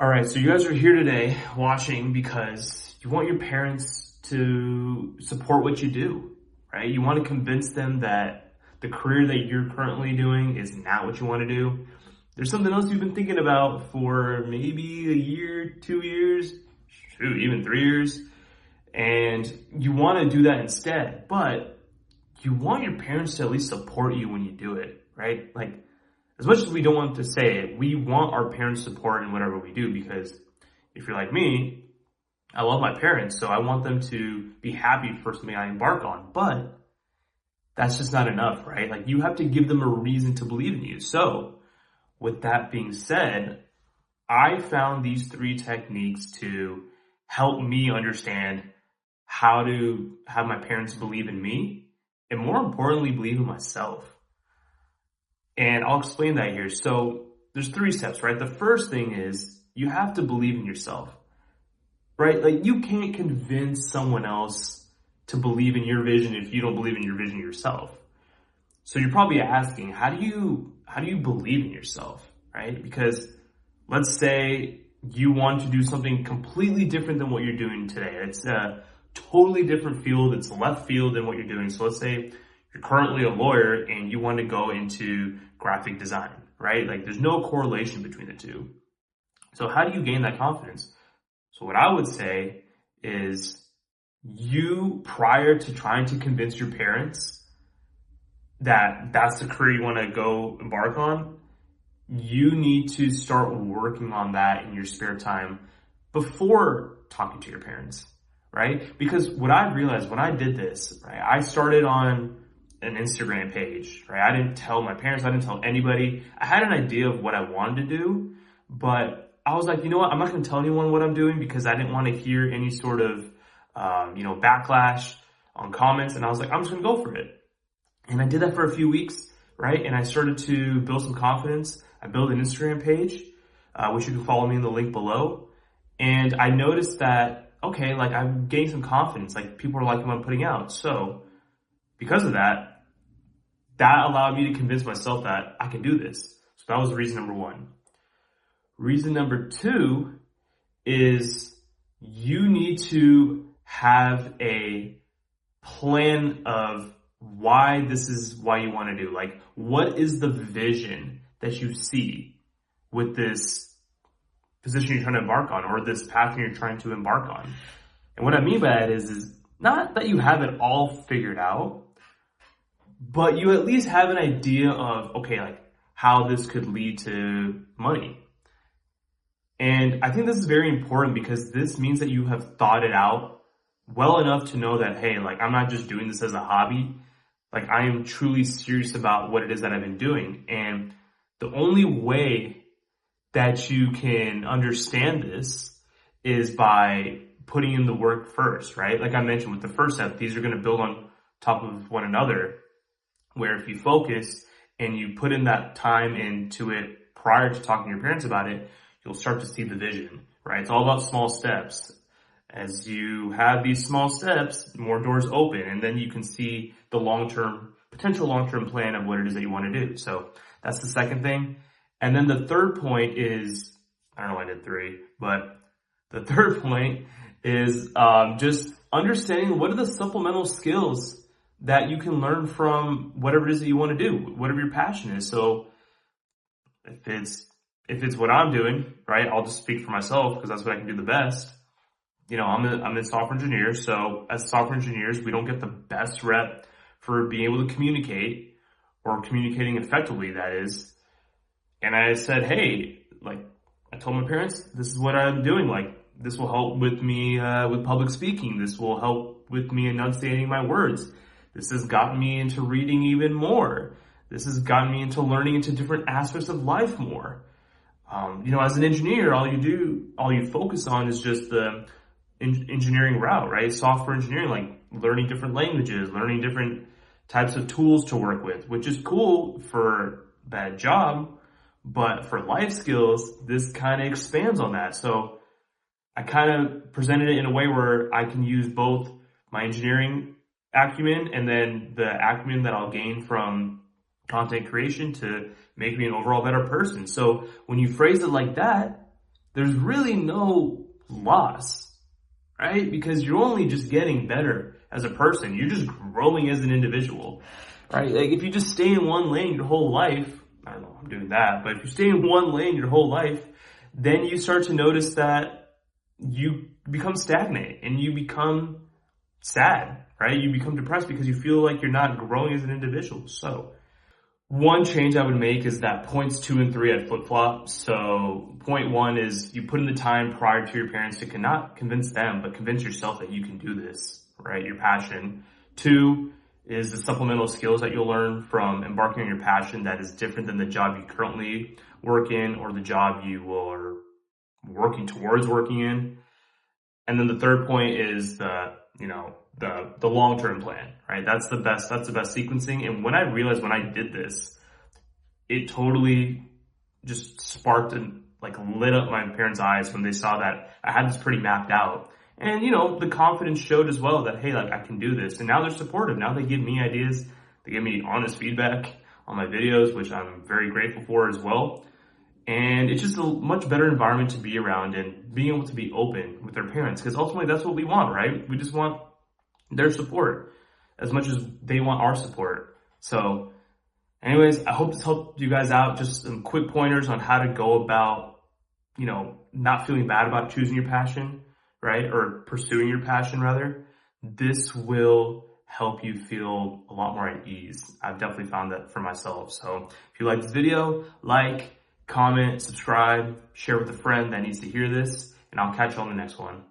All right, so you guys are here today watching because you want your parents to support what you do, right? You want to convince them that the career that you're currently doing is not what you want to do. There's something else you've been thinking about for maybe a year, 2 years, shoot, even 3 years, and you want to do that instead, but you want your parents to at least support you when you do it, right? Like, as much as we don't want to say it, we want our parents' support in whatever we do, because if you're like me, I love my parents, so I want them to be happy for something I embark on. But that's just not enough, right? Like, you have to give them a reason to believe in you. So with that being said, I found these 3 techniques to help me understand how to have my parents believe in me, and more importantly, believe in myself. And I'll explain that here. So there's 3 steps, right? The first thing is you have to believe in yourself, right? Like, you can't convince someone else to believe in your vision if you don't believe in your vision yourself. So you're probably asking, how do you believe in yourself, right? Because let's say you want to do something completely different than what you're doing today. It's a totally different field. It's left field than what you're doing. So let's say you're currently a lawyer and you want to go into graphic design, right? Like, there's no correlation between the two. So how do you gain that confidence? So what I would say is, you, prior to trying to convince your parents that that's the career you want to go embark on, you need to start working on that in your spare time before talking to your parents, right? Because what I realized when I did this, right, I started on an Instagram page, right? I didn't tell my parents, I didn't tell anybody. I had an idea of what I wanted to do, but I was like, you know what? I'm not going to tell anyone what I'm doing, because I didn't want to hear any sort of, backlash on comments. And I was like, I'm just going to go for it. And I did that for a few weeks, right? And I started to build some confidence. I built an Instagram page, which you can follow me in the link below. And I noticed that, okay, like, I'm gaining some confidence. Like, people are liking what I'm putting out. So because of that, that allowed me to convince myself that I can do this. So that was reason number 1. Reason number 2 is you need to have a plan of why this is why you want to do. Like, what is the vision that you see with this position you're trying to embark on, or this path you're trying to embark on? And what I mean by that is not that you have it all figured out, but you at least have an idea of, okay, like, how this could lead to money. And I think this is very important, because this means that you have thought it out well enough to know that, hey, like, I'm not just doing this as a hobby. Like, I am truly serious about what it is that I've been doing. And the only way that you can understand this is by putting in the work first, right? Like I mentioned with the first step, these are going to build on top of one another, where if you focus and you put in that time into it prior to talking to your parents about it, you'll start to see the vision, right? It's all about small steps. As you have these small steps, more doors open, and then you can see the potential long-term plan of what it is that you want to do. So that's the second thing. And then the third point is, I don't know why I did 3, but the third point is just understanding what are the supplemental skills that you can learn from whatever it is that you want to do, whatever your passion is. So if it's what I'm doing, right, I'll just speak for myself, because that's what I can do the best. You know, I'm a software engineer. So as software engineers, we don't get the best rep for being able to communicate, or communicating effectively, that is. And I said, hey, like, I told my parents, this is what I'm doing. Like, this will help with me with public speaking. This will help with me enunciating my words. This has gotten me into reading even more. This has gotten me into learning into different aspects of life more. As an engineer, all you focus on is just the engineering route, right? Software engineering, like learning different languages, learning different types of tools to work with, which is cool for that job. But for life skills, this kind of expands on that. So I kind of presented it in a way where I can use both my engineering acumen and then the acumen that I'll gain from content creation to make me an overall better person. So when you phrase it like that, there's really no loss, right? Because you're only just getting better as a person. You're just growing as an individual, right? Like if you just stay in one lane your whole life, I don't know, I'm doing that, but if you stay in one lane your whole life, then you start to notice that you become stagnant and you become sad, right? You become depressed because you feel like you're not growing as an individual. So one change I would make is that points 2 and 3 I'd flip-flop. So point 1 is you put in the time prior to your parents to not convince them, but convince yourself that you can do this, right? Your passion. 2 is the supplemental skills that you'll learn from embarking on your passion that is different than the job you currently work in or the job you are working towards working in. And then the third point is the long-term plan, right? That's the best sequencing. And when I realized when I did this, it totally just sparked and like lit up my parents' eyes when they saw that I had this pretty mapped out. And the confidence showed as well that, hey, like I can do this. And now they're supportive. Now they give me ideas. They give me honest feedback on my videos, which I'm very grateful for as well. And it's just a much better environment to be around and being able to be open with their parents. Because ultimately that's what we want, right? We just want their support as much as they want our support. So anyways, I hope this helped you guys out. Just some quick pointers on how to go about, not feeling bad about choosing your passion, right? Or pursuing your passion rather. This will help you feel a lot more at ease. I've definitely found that for myself. So if you like this video, like, comment, subscribe, share with a friend that needs to hear this, and I'll catch you on the next one.